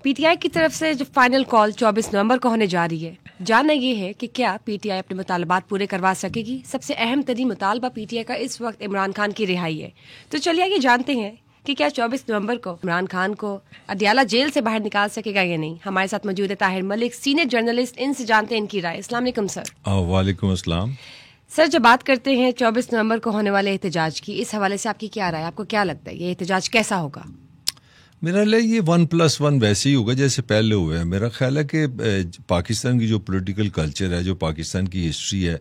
PTI की तरफ से जो फाइनल कॉल 24 नवंबर को होने जा रही है, जानना ये है कि क्या पीटीआई अपने मुतालबात पूरे करवा सकेगी। सबसे अहम तरीन मुतालबा पीटीआई का इस वक्त इमरान खान की रिहाई है। तो चलिए आइए जानते हैं कि क्या 24 नवंबर को इमरान खान को अडियाला जेल से बाहर निकाल सकेगा या नहीं। हमारे साथ मौजूद है ताहिर मलिक, सीनियर जर्नलिस्ट, इनसे जानते हैं इनकी राय। अस्सलाम वालेकुम सर। वालेकुम अस्सलाम। सर, जब बात करते हैं 24 नवंबर को होने वाले एहतजाज की, इस हवाले से आपकी क्या राय, आपको क्या लगता है ये एहतजाज कैसा होगा? मेरा ख्याल ये 1+1 वैसे ही होगा जैसे पहले हुए हैं। मेरा ख्याल है कि पाकिस्तान की जो पॉलिटिकल कल्चर है, जो पाकिस्तान की हिस्ट्री है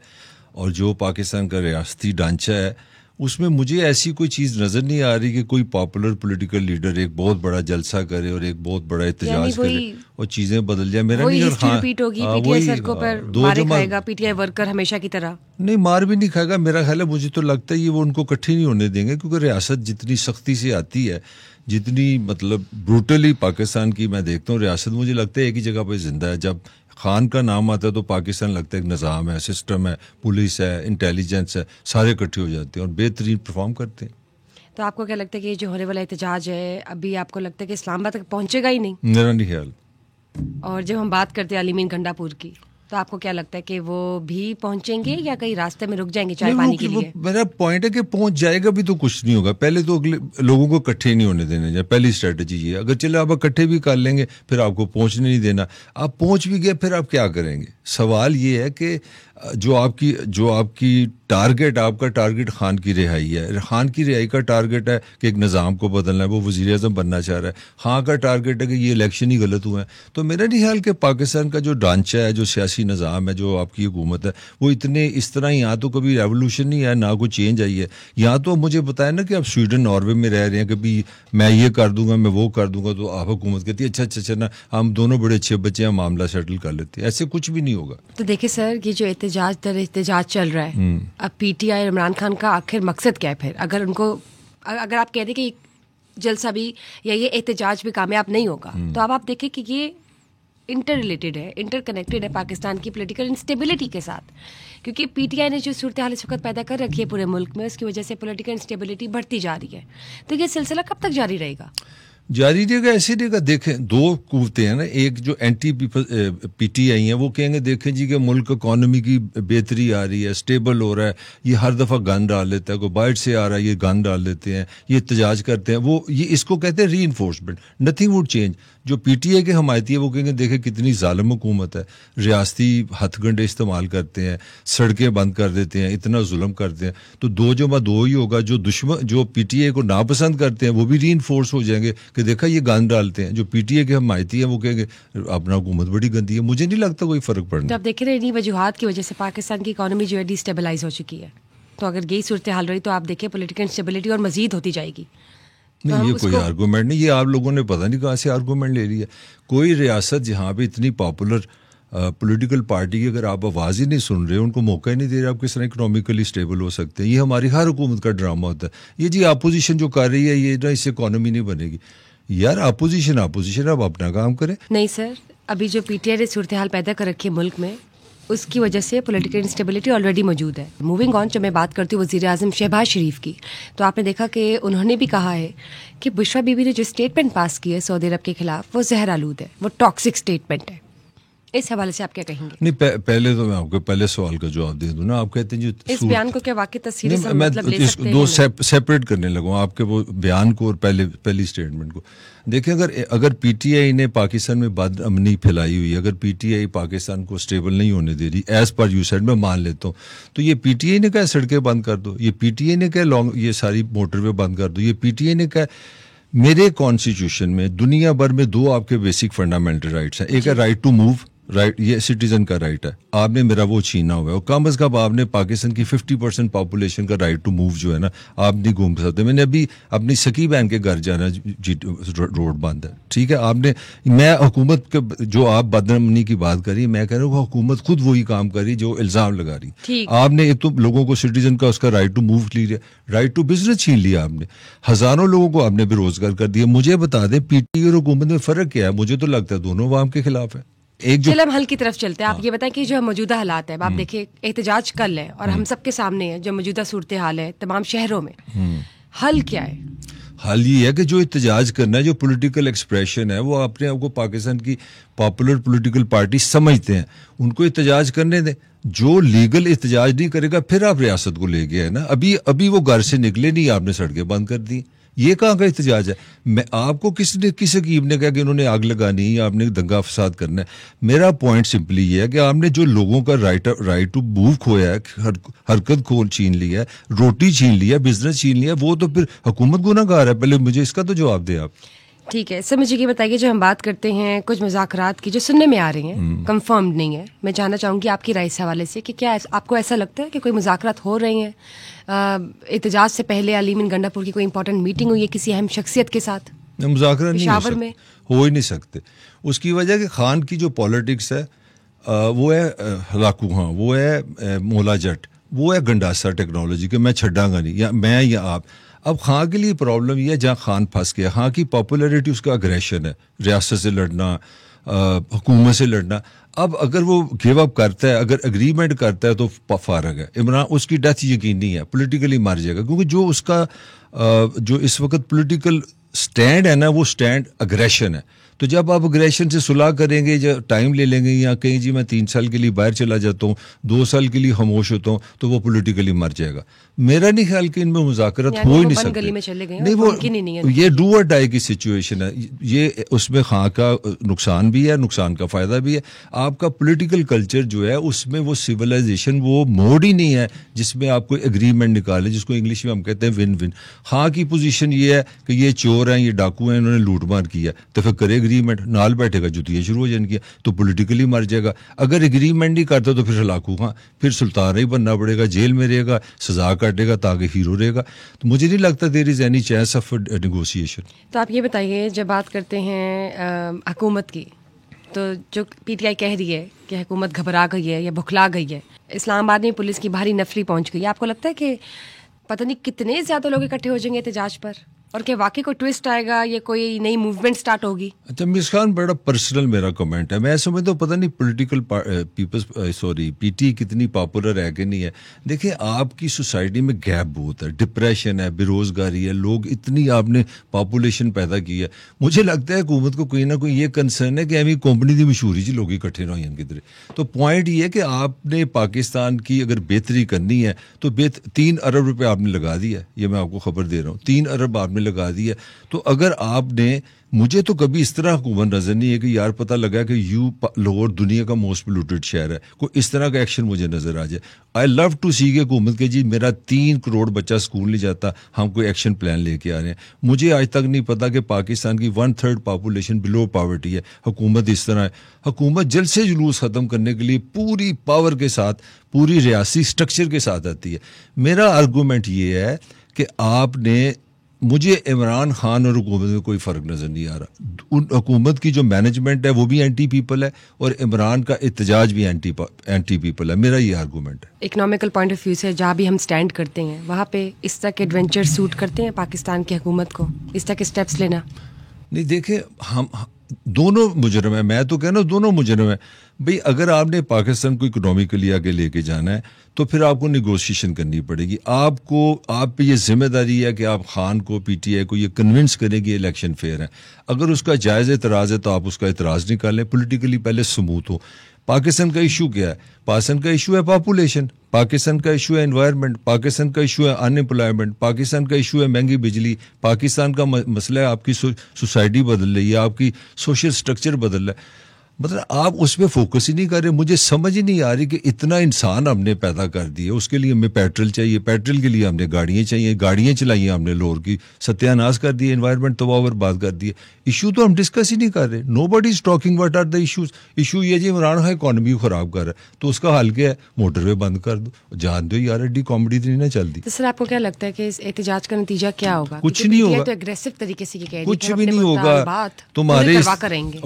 और जो पाकिस्तान का रियासती ढांचा है, उसमें मुझे ऐसी कोई चीज़ नज़र नहीं आ रही कि कोई पॉपुलर पॉलिटिकल लीडर एक बहुत बड़ा जलसा करे और एक बहुत बड़ा एहतजाज करे और चीज़ें बदल जाए। मेरा नहीं, रिपीट होगी, पीटीआई सड़कों पर मार खाएगा, पीटीआई वर्कर हमेशा की तरह नहीं, मार भी नहीं खाएगा। मेरा ख्याल है, मुझे तो लगता है ये वो उनको इकट्ठे नहीं होने देंगे, क्योंकि रियासत जितनी सख्ती से आती है, जितनी मतलब ब्रूटली पाकिस्तान की मैं देखता हूँ रियासत, मुझे लगता है एक ही जगह पर जिंदा है। जब खान का नाम आता है तो पाकिस्तान लगता है एक निज़ाम है, सिस्टम है, पुलिस है, इंटेलिजेंस है, सारे इकट्ठे हो जाते हैं और बेहतरीन परफॉर्म करते हैं। तो आपको क्या लगता है कि जो होने वाला एहतजाज है, अभी आपको लगता है कि इस्लामाबाद तक पहुंचेगा ही नहीं? मेरा नहीं ख्याल। और जब हम बात करते हैं अलीमीन गंडापुर की, तो आपको क्या लगता है कि वो भी पहुंचेंगे या कहीं रास्ते में रुक जाएंगे चाय पानी के लिए? मेरा पॉइंट है कि पहुंच जाएगा भी तो कुछ नहीं होगा। पहले तो अगले लोगों को इकट्ठे नहीं होने देने जाए, पहली स्ट्रेटजी ये। अगर चले आप इकट्ठे भी कर लेंगे फिर आपको पहुंचने नहीं देना। आप पहुंच भी गए फिर आप क्या करेंगे? सवाल ये है कि जो आपकी टारगेट, आपका टारगेट खान की रिहाई है। खान की रिहाई का टारगेट है कि एक निज़ाम को बदलना है, वो वज़ीर आज़म बनना चाह रहा है। खान का टारगेट है कि ये इलेक्शन ही गलत हुए हैं। तो मेरा नहीं ख्याल कि पाकिस्तान का जो ढांचा है, जो सियासी निज़ाम है, जो आपकी हुकूमत है, वो इतने इस तरह यहाँ तो कभी रेवोल्यूशन नहीं है, ना कोई चेंज आई है। यहाँ तो मुझे बताया ना कि आप स्वीडन नॉर्वे में रह रहे हैं कि भी मैं ये कर दूंगा, मैं वो कर दूंगा, तो आप हुकूमत कहती है अच्छा ना, हम दोनों बड़े अच्छे बच्चे हैं, मामला सेटल कर लेते हैं। ऐसे कुछ भी नहीं होगा। तो देखिए सर, ये जो एहतजाज चल रहा है, अब पीटीआई और इमरान खान का आखिर मकसद क्या है फिर? अगर आप कह दें कि जलसा भी या ये एहतजाज भी कामयाब नहीं होगा, तो अब आप देखें कि ये इंटर रिलेटेड है, इंटरकनेक्टेड है पाकिस्तान की पॉलिटिकल इंस्टेबिलिटी के साथ। क्योंकि पीटीआई ने जो सूरत हाल इस वक्त पैदा कर रखी है पूरे मुल्क में, उसकी वजह से पॉलिटिकल इंस्टेबिलिटी बढ़ती जा रही है। तो ये सिलसिला कब तक जारी रहेगा? जारी रहेगा, ऐसे रहेगा। देखें, दो कुव्वतें हैं ना, एक जो एंटी पीटीआई हैं वो कहेंगे देखें जी कि मुल्क इकॉनमी की बेहतरी आ रही है, स्टेबल हो रहा है, ये हर दफ़ा गन डाल लेता है, कोई बाहर से आ रहा है ये गन डाल देते हैं, ये एहतजाज करते हैं, वो ये इसको कहते हैं री इन्फोर्समेंट। Nothing would change. जो पीटीआई के हमायती है वो कहेंगे देखें कितनी जालिम हुकूमत है, रियासती हथगंडे इस्तेमाल करते हैं, सड़कें बंद कर देते हैं, इतना जुल्म करते हैं। तो 2+2 ही होगा। जो दुश्मन, जो पीटीआई को नापसंद करते हैं, वो भी री इन्फोर्स हो जाएंगे कि देखा ये गन डालते हैं। जो पीटीआई के हमायती है वो कहेंगे अपना हुकूमत बड़ी गंदी है। मुझे नहीं लगता कोई फर्क पड़ना। तो आप देख रहे हैं, इन्हीं वजूहात की वजह से पाकिस्तान की इकोनॉमी जो है डिस्टेबलाइज हो चुकी है। तो अगर यही सूरत हाल रही तो आप देखिए पॉलिटिकल इंस्टेबिलिटी और मजीद होती जाएगी। नहीं, ये कोई आर्गूमेंट नहीं, ये आप लोगों ने पता नहीं कहाँ से आर्गूमेंट ले लिया। कोई रियासत जहाँ पे इतनी पॉपुलर पॉलिटिकल पार्टी की अगर आप आवाज़ ही नहीं सुन रहे, उनको मौका ही नहीं दे रहे, आप किस तरह इकोनॉमिकली स्टेबल हो सकते हैं? ये हमारी हर हुकूमत का ड्रामा होता है। ये जी अपोजिशन जो कर रही है, ये ना इससे इकोनॉमी नहीं बनेगी। यार अपोजिशन अब अपना काम करे। नहीं सर, अभी जो पीटीआई ने सूरत हाल पैदा कर रखी है मुल्क में, उसकी वजह से पॉलिटिकल इंस्टेबिलिटी ऑलरेडी मौजूद है। मूविंग ऑन, जब मैं बात करती हूँ वज़ीर आज़म शहबाज शरीफ की, तो आपने देखा कि उन्होंने भी कहा है कि बुशरा बीबी ने जो स्टेटमेंट पास की है सऊदी अरब के खिलाफ, वो जहर आलूद है, वो टॉक्सिक स्टेटमेंट है। इस हवाले से आप क्या कहेंगे? नहीं, पहले तो मैं आपको पहले सवाल का जवाब दे दूं ना। आप कहते हैं जो इस बयान को क्या वाकई तस्वीर से मतलब ले सकते हैं? दो सेपरेट करने लगूँ आपके वो बयान को और पहली स्टेटमेंट को। देखिए, अगर पीटीआई ने पाकिस्तान में बदअमनी फैलाई हुई, अगर पीटीआई पाकिस्तान को स्टेबल नहीं होने दे रही, एज पर यू सेड, मैं मान लेता हूँ, तो ये पीटीआई ने कहा सड़कें बंद कर दो, ये पीटीआई ने कहा ये सारी मोटरवे बंद कर दो, ये पीटीआई ने कहा मेरे कॉन्स्टिट्यूशन में दुनिया भर में 2 आपके बेसिक फंडामेंटल राइट्स हैं। एक है राइट टू मूव, राइट, ये सिटीजन का राइट है, आपने मेरा वो छीना हुआ है। और कम अज़ कम आपने पाकिस्तान की 50% पॉपुलेशन का राइट टू मूव जो है ना, आप नहीं घूम सकते। मैंने अभी अपनी सकी बहन के घर जाना, रोड बंद है, ठीक है। मैं हुकूमत के जो आप बदअमनी की बात करी, मैं कह रहा हूँ हुकूमत खुद वही काम करी जो इल्ज़ाम लगा रही। आपने एक तो लोगों को सिटीजन का उसका राइट टू मूव लिया, राइट टू बिजनेस छीन लिया आपने, हजारों लोगों को आपने बेरोजगार कर दिया। मुझे बता दें पीटीआई और हुकूमत में फ़र्क क्या है? मुझे तो लगता है दोनों अवाम के खिलाफ है। चलो हम हल की तरफ चलते हैं। आप ये बताएं कि जो मौजूदा हालात है, आप देखिए एहतजाज कल है और हम सबके सामने है जो मौजूदा सूरत हाल है तमाम शहरों में, हल क्या है? हाल ये है कि जो एहतजाज करना है, जो पॉलिटिकल एक्सप्रेशन है, वो अपने आप को पाकिस्तान की पॉपुलर पॉलिटिकल पार्टी समझते हैं, उनको एहतजाज करने दें। जो लीगल एहतजाज नहीं करेगा फिर आप रियासत को ले गए हैं ना। अभी वो घर से निकले नहीं, आपने सड़कें बंद कर दी। ये कहाँ का एहतजाज है? मैं आपको किस हकीम ने कहा कि उन्होंने आग लगानी है, आपने दंगा फसाद करना है? मेरा पॉइंट सिंपली ये है कि आपने जो लोगों का राइट टू मूव खोया है, हरकत छीन लिया है, रोटी छीन लिया, बिजनेस छीन लिया, वो तो फिर हुकूमत गुनाहगार है। पहले मुझे इसका तो जवाब दें आप। ठीक है सर, मुझे ये बताइए, जो हम बात करते हैं कुछ मुज़ाकरात की जो सुनने में आ रही हैं, कंफर्म्ड नहीं है, मैं जानना चाहूँगी आपकी राय इस हवाले से कि क्या आपको ऐसा लगता है कि कोई मुज़ाकरात हो रही हैं? एहतजाज से पहले अली मीन गंडापुर की कोई इंपॉर्टेंट मीटिंग हुई है किसी अहम शख्सियत के साथ? मुज़ाकरात नहीं हो ही नहीं सकते। उसकी वजह कि खान की जो पॉलिटिक्स है वो है हलाकू, हाँ वो है मोला जट, वो है गंडासा टेक्नोलॉजी के मैं छड़ांगा नहीं, या मैं या आप। अब खान के लिए प्रॉब्लम ये है जहाँ खान फंस गया, खान की पॉपुलैरिटी उसका अग्रेशन है, रियासत से लड़ना, हुकूमत से लड़ना। अब अगर वो गिव अप करता है, अगर एग्रीमेंट करता है तो फारग है। इमरान उसकी डेथ यकीनी है, पॉलिटिकली मर जाएगा, क्योंकि जो उसका जो इस वक्त पॉलिटिकल स्टैंड है ना, वो स्टैंड अग्रेशन है। तो जब आप अग्रेशन से सुलह करेंगे, जब टाइम ले लेंगे, या कहीं जी मैं 3 साल के लिए बाहर चला जाता हूँ, 2 साल के लिए खामोश होता हूँ, तो वो पॉलिटिकली मर जाएगा। मेरा नहीं ख्याल कि इनमें मुज़ाकरात हो ही नहीं सकते। नहीं, वो ये डू और डाई की सिचुएशन है। ये उसमें खां का नुकसान भी है, नुकसान का फायदा भी है। आपका पॉलिटिकल कल्चर जो है उसमें वो सिविलाइजेशन, वो मोड ही नहीं है जिसमें आप कोई एग्रीमेंट निकाले, जिसको इंग्लिश में हम कहते हैं विन विन। खां की पोजीशन ये है कि ये चोर हैं, ये डाकू हैं, इन्होंने लूटमार किया, तो फिर करे एग्रीमेंट, नाल बैठेगा, जुतियाँ शुरू हो जाएंगी, तो पॉलिटिकली मर जाएगा। अगर एग्रीमेंट नहीं करता तो फिर हलाकू खां, फिर सुल्तान ही बनना पड़ेगा, जेल में रहेगा, सजा काटेगा ताकि हीरो रहेगा। तो मुझे नहीं लगता there is any chance of negotiation. तो आप ये बताइए, जब बात करते हैं हुकूमत की, तो जो पीटीआई कह रही है कि हुकूमत घबरा गई है या बुखला गई है, इस्लामाबाद में पुलिस की भारी नफरी पहुंच गई है, आपको लगता है कि पता नहीं कितने ज्यादा लोग इकट्ठे हो जाएंगे एहतजाज पर, और क्या वाकई कोई ट्विस्ट आएगा, ये कोई नई मूवमेंट स्टार्ट होगी? अच्छा मिस खान, बड़ा पर्सनल मेरा कमेंट है। मैं समझता हूँ पता नहीं पॉलिटिकल पीटी कितनी पॉपुलर है कि नहीं है। देखिए आपकी सोसाइटी में गैप बहुत है, डिप्रेशन है, बेरोजगारी है, लोग इतनी आपने पॉपुलेशन पैदा की है। मुझे लगता है हुकूमत को कोई ना कोई ये कंसर्न है कि एवं कंपनी की मशहूरी जी लोग इकट्ठे ना हों किधर। तो पॉइंट ये है कि आपने पाकिस्तान की अगर बेहतरी करनी है तो 3 अरब रुपए आपने लगा दिया, ये मैं आपको खबर दे रहा हूँ, 3 अरब आपने लगा दिया। तो अगर आपने, मुझे तो कभी इस तरह हुकूमत नजर नहीं है कि यार पता लगा कि लाहौर दुनिया का मोस्ट पोल्यूटेड शहर है, कोई इस तरह का एक्शन मुझे नजर आ जाए। आई लव टू सी के हुकूमत के जी मेरा 3 करोड़ बच्चा स्कूल नहीं जाता, हम कोई एक्शन प्लान लेके आ रहे हैं। मुझे आज तक नहीं पता कि पाकिस्तान की 1/3 पॉपुलेशन बिलो पॉवर्टी है। हुकूमत इस तरह है, हुकूमत जल्द से जुलूस खत्म करने के लिए पूरी पावर के साथ, पूरी रियासी स्ट्रक्चर के साथ आती है। मेरा आर्गूमेंट ये है कि आपने, मुझे इमरान खान और हुकूमत में कोई फ़र्क नज़र नहीं आ रहा। उन हुकूमत की जो मैनेजमेंट है वो भी एंटी पीपल है, और इमरान का एहतजाज भी एंटी पीपल है। मेरा ये आर्गूमेंट है। इकोनॉमिकल पॉइंट ऑफ व्यू से जहाँ भी हम स्टैंड करते हैं, वहाँ पे इस तरह के एडवेंचर सूट करते हैं पाकिस्तान की हुकूमत को, इस तरह के स्टेप्स लेना? नहीं, देखिए हम दोनों मुजरम है, मैं तो कहना दोनों मुजरम है भाई। अगर आपने पाकिस्तान को इकोनॉमिकली आगे लेके जाना है तो फिर आपको निगोशिएशन करनी पड़ेगी। आपको, आप पे ये जिम्मेदारी है कि आप खान को, पीटीआई को ये कन्विंस करें कि इलेक्शन फेयर है। अगर उसका जायज़ एतराज़ है तो आप उसका एतराज़ निकालें, पॉलिटिकली पहले स्मूथ हो। पाकिस्तान का इशू क्या है? पाकिस्तान का इशू है पॉपुलेशन, पाकिस्तान का इशू है एनवायरनमेंट, पाकिस्तान का इशू है अनएम्प्लॉयमेंट, पाकिस्तान का इशू है महंगी बिजली, पाकिस्तान का मसला है आपकी सोसाइटी बदल रही है, आपकी सोशल स्ट्रक्चर बदल रहा है। मतलब आप उस पर फोकस ही नहीं कर रहे। मुझे समझ ही नहीं आ रही कि इतना इंसान हमने पैदा कर दिए, उसके लिए हमें पेट्रोल चाहिए, पेट्रोल के लिए हमने गाड़ियाँ चाहिए, गाड़ियाँ चलाई हमने, लोर की सत्यानाश कर दिए, एनवायरनमेंट तबाह बर्बाद कर दिए। इशू तो हम डिस्कस ही नहीं कर रहे। Nobody is talking what are the issues. Issue ये जी इमरान खान इकॉनमी को खराब कर रहा है, तो उसका हल क्या है? मोटरवे बंद कर दो, जान दो यार, एडी कॉमेडी तो नहीं ना चलती। तो सर आपको क्या लगता है कि इस एहतजाज का नतीजा क्या होगा? कुछ नहीं होगा, तो एग्रेसिव तरीके से कुछ भी नहीं होगा, तुम्हारे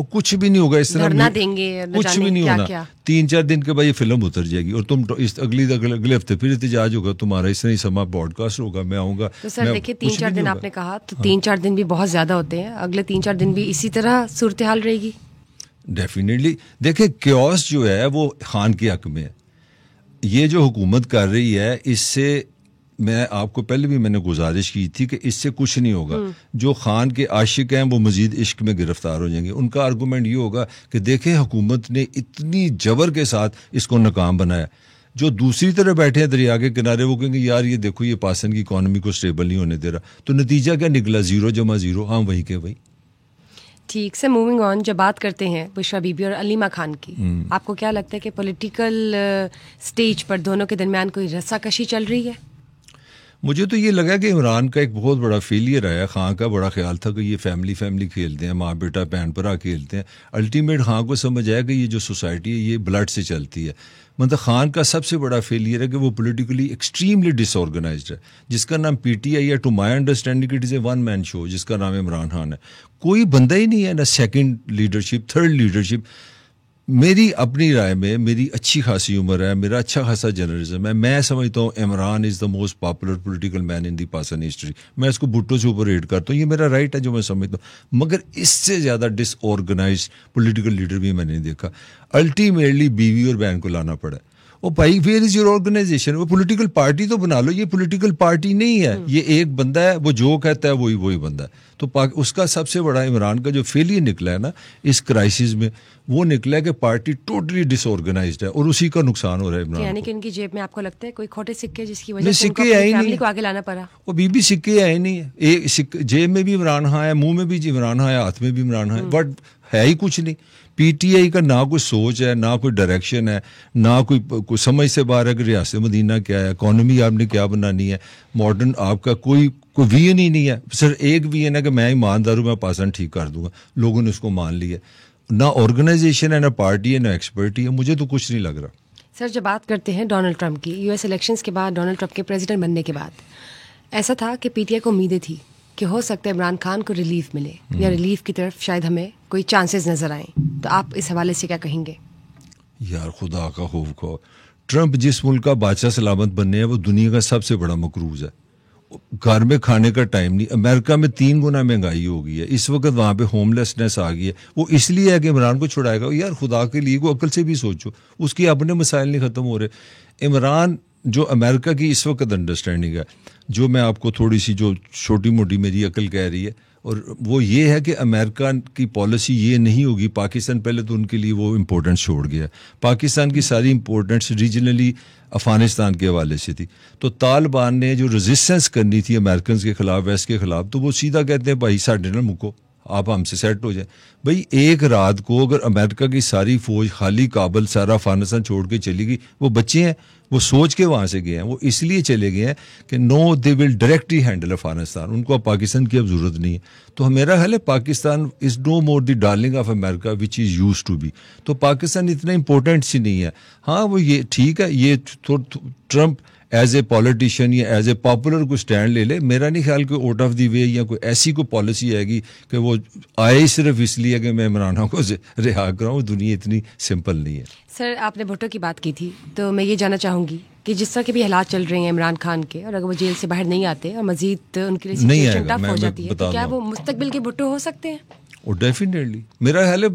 कुछ भी नहीं होगा, इस तरह देंगे, कुछ भी नहीं होना। 3-4 दिन के बाद ये फिल्म उतर जाएगी और तुम इस अगले हफ्ते फिर एहतजाज होगा, तुम्हारा इस तरह समा पॉडकास्ट होगा, मैं आऊंगा। तो सर देखिए 3-4 दिन आपने कहा, तो 3-4 दिन भी बहुत ज्यादा होते हैं। अगले 3-4 दिन भी इसी तरह सूरत हाल रहेगी? डेफिनेटली। देखिए क्योस जो है वो खान के हक में है। ये जो हुकूमत कर रही है, इससे मैं आपको पहले भी मैंने गुजारिश की थी कि इससे कुछ नहीं होगा। जो खान के आशिक हैं वो मजीद इश्क में गिरफ्तार हो जाएंगे। उनका आर्गूमेंट ये होगा कि देखें हुकूमत ने इतनी जबर के साथ इसको नाकाम बनाया। जो दूसरी तरफ बैठे हैं दरिया के किनारे वो कहेंगे यार ये देखो ये पाकिस्तान की इकॉनमी को स्टेबल नहीं होने दे रहा। तो नतीजा क्या निकला? 0 जमा 0, हाँ वही के वही। ठीक से मूविंग ऑन, जब बात करते हैं बुशरा बीबी और अलीमा खान की, आपको क्या लगता है कि पॉलिटिकल स्टेज पर दोनों के दरमियान कोई रस्साकशी चल रही है? मुझे तो ये लगा कि इमरान का एक बहुत बड़ा फेलियर आया। खान का बड़ा ख्याल था कि ये फैमिली खेलते हैं, माँ बेटा बहन भरा खेलते हैं। अल्टीमेट खान को समझ आया कि ये जो सोसाइटी है ये ब्लड से चलती है। मतलब खान का सबसे बड़ा फेलियर है कि वो पॉलिटिकली एक्सट्रीमली डिसऑर्गेनाइज्ड है, जिसका नाम पीटीआई है। To my understanding it is a one man show जिसका नाम इमरान खान है। कोई बंदा ही नहीं है, ना सेकंड लीडरशिप, थर्ड लीडरशिप। मेरी अपनी राय में मेरी अच्छी खासी उम्र है, मेरा अच्छा खासा जर्नलिज्म है। मैं समझता हूँ Imran is the most popular political man in the Pakistan history. मैं इसको भुट्टो से ऊपर रेट करता हूँ, ये मेरा राइट है जो मैं समझता हूँ। मगर इससे ज़्यादा डिसऑर्गेनाइज पॉलिटिकल लीडर भी मैंने नहीं देखा। अल्टीमेटली बीवी और बहन को लाना पड़ा। ओ भाई वेयर इज योर ऑर्गेनाइजेशन? वो पॉलिटिकल पार्टी तो बना लो। ये पॉलिटिकल पार्टी नहीं है, ये एक बंदा है, वो जो कहता है वही बंदा है। तो उसका सबसे बड़ा इमरान का जो फेलियर निकला है ना इस क्राइसिस में, वो निकला है कि पार्टी टोटली डिसऑर्गेनाइज्ड है और उसी का नुकसान हो रहा है इमरान। यानी कि इनकी जेब में आपको लगता है कोई खोटे सिक्के जिसकी वजह से उनको अपनी फैमिली को आगे लाना पड़ा? वो बीबी सिक्के आए नहीं है। एक जेब में भी इमरान खान है, मुंह में भी इमरान खान है, हाथ में भी इमरान खान है, बट है ही कुछ नहीं। पीटीआई का ना कोई सोच है, ना कोई डायरेक्शन है, ना कोई समझ से बाहर है कि रियासत मदीना क्या है, इकॉनमी आपने क्या बनानी है, मॉडर्न आपका कोई विजन ही नहीं है। सिर्फ एक विजन है कि मैं ईमानदार हूँ, मैं पाकिस्तान ठीक कर दूंगा। लोगों ने उसको मान लिया। ना ऑर्गेनाइजेशन है, ना पार्टी है, ना एक्सपर्टी है। मुझे तो कुछ नहीं लग रहा। सर जब बात करते हैं डोनाल्ड ट्रंप की, यूएस इलेक्शंस के बाद, डोनाल्ड ट्रंप के प्रेसिडेंट बनने के बाद ऐसा था कि पीटीआई को उम्मीदें थी कि हो सकता है इमरान खान को रिलीफ मिले या रिलीफ की तरफ शायद हमें कोई चांसेस नजर आए। तो आप इस हवाले से क्या कहेंगे? यार खुदा का खौफ खो, ट्रंप जिस मुल्क का बादशाह सलामत बनने है वो दुनिया का सबसे बड़ा मकरूज है। घर में खाने का टाइम नहीं। अमेरिका में 3 गुना महंगाई हो गई है इस वक्त, वहाँ पे होमलेसनेस आ गई है। वो इसलिए है कि इमरान को छुड़ाएगा। यार खुदा के लिए को अकल से भी सोचो, उसकी अपने मसाइल नहीं ख़त्म हो रहे। इमरान जो अमेरिका की इस वक्त अंडरस्टैंडिंग है, जो मैं आपको थोड़ी सी जो छोटी मोटी मेरी अकल कह रही है, और वो ये है कि अमेरिका की पॉलिसी ये नहीं होगी। पाकिस्तान पहले तो उनके लिए वो इम्पोर्टेंस छोड़ गया। पाकिस्तान की सारी इम्पोर्टेंस रीजनली अफगानिस्तान के हवाले से थी। तो तालिबान ने जो रेजिस्टेंस करनी थी अमेरिकन के खिलाफ, वेस्ट के खिलाफ, तो वो सीधा कहते हैं भाई साढ़े ना मुको, आप हमसे सेट हो जाए। भाई एक रात को अगर अमेरिका की सारी फौज खाली काबल सारा अफगानिस्तान छोड़ के चली गई, वो बच्चे हैं, वो सोच के वहाँ से गए हैं, वो इसलिए चले गए हैं कि no they will directly handle Afghanistan, उनको अब पाकिस्तान की अब जरूरत नहीं है। तो मेरा ख्याल है Pakistan is no more the darling of America which is used to be. तो पाकिस्तान इतना इंपॉर्टेंट सी नहीं है। हाँ वो ये ठीक है, ये ट्रंप एज ए पॉलिटिशियन या एज ए पॉपुलर कोई स्टैंड ले ले, मेरा नहीं ख्याल कोई आउट ऑफ द वे या कोई ऐसी कोई पॉलिसी आएगी कि वो आए सिर्फ इसलिए कि मैं इमरान को रिहा कराऊँ। दुनिया इतनी सिंपल नहीं है। सर आपने भुट्टो की बात की थी, तो मैं ये जानना चाहूँगी कि जिस तरह के भी हालात चल रहे हैं इमरान खान के, और अगर वो जेल से बाहर नहीं आते और मजीद उनके लिए सिचुएशन टफ हो जाती है, तो क्या वो मुस्तकबिल के भुट्टो हो सकते हैं? वो डेफिनेटली मेरा ख्याल है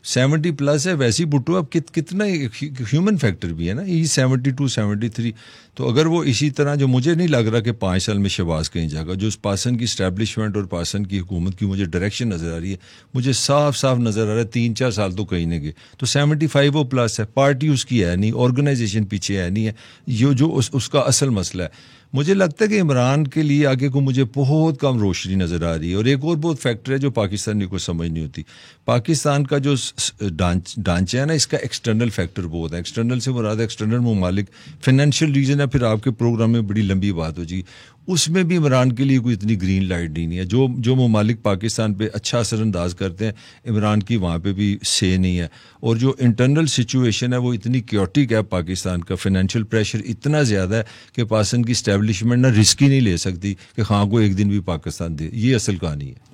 70+ है। वैसी भुट्टो अब कितना ह्यूमन फैक्टर भी है ना, ये 72 73। तो अगर वो इसी तरह, जो मुझे नहीं लग रहा कि 5 साल में शहबाज कहीं जाएगा, जो पाकिस्तान की स्टैब्लिशमेंट और पाकिस्तान की हुकूमत की मुझे डायरेक्शन नज़र आ रही है, मुझे साफ साफ नज़र आ रहा है 3-4 साल तो कहीं नहीं गए। तो 75 वो प्लस है। पार्टी उसकी है नहीं, ऑर्गेनाइजेशन पीछे है नहीं है, ये जो उसका असल मसला है। मुझे लगता है कि इमरान के लिए आगे को मुझे बहुत कम रोशनी नज़र आ रही है। और एक और बहुत फैक्टर है जो पाकिस्तानी को समझ नहीं होती। पाकिस्तान का जो ढांचा है ना, इसका एक्सटर्नल फैक्टर बहुत है। एक्सटर्नल से मुराद एक्सटर्नल ममालिक, फाइनेंशियल रीजन है, फिर आपके प्रोग्राम में बड़ी लंबी बात हो जाएगी। उसमें भी इमरान के लिए कोई इतनी ग्रीन लाइट नहीं है। जो ममालिक पाकिस्तान पे अच्छा असरअंदाज करते हैं, इमरान की वहाँ पे भी से नहीं है। और जो इंटरनल सिचुएशन है वो इतनी क्योटिक है पाकिस्तान का, फाइनेंशियल प्रेशर इतना ज़्यादा है कि पाकिस्तान की स्टैब्लिशमेंट ना रिस्क ही नहीं ले सकती कि खां को एक दिन भी पाकिस्तान दे। ये असल कहानी है।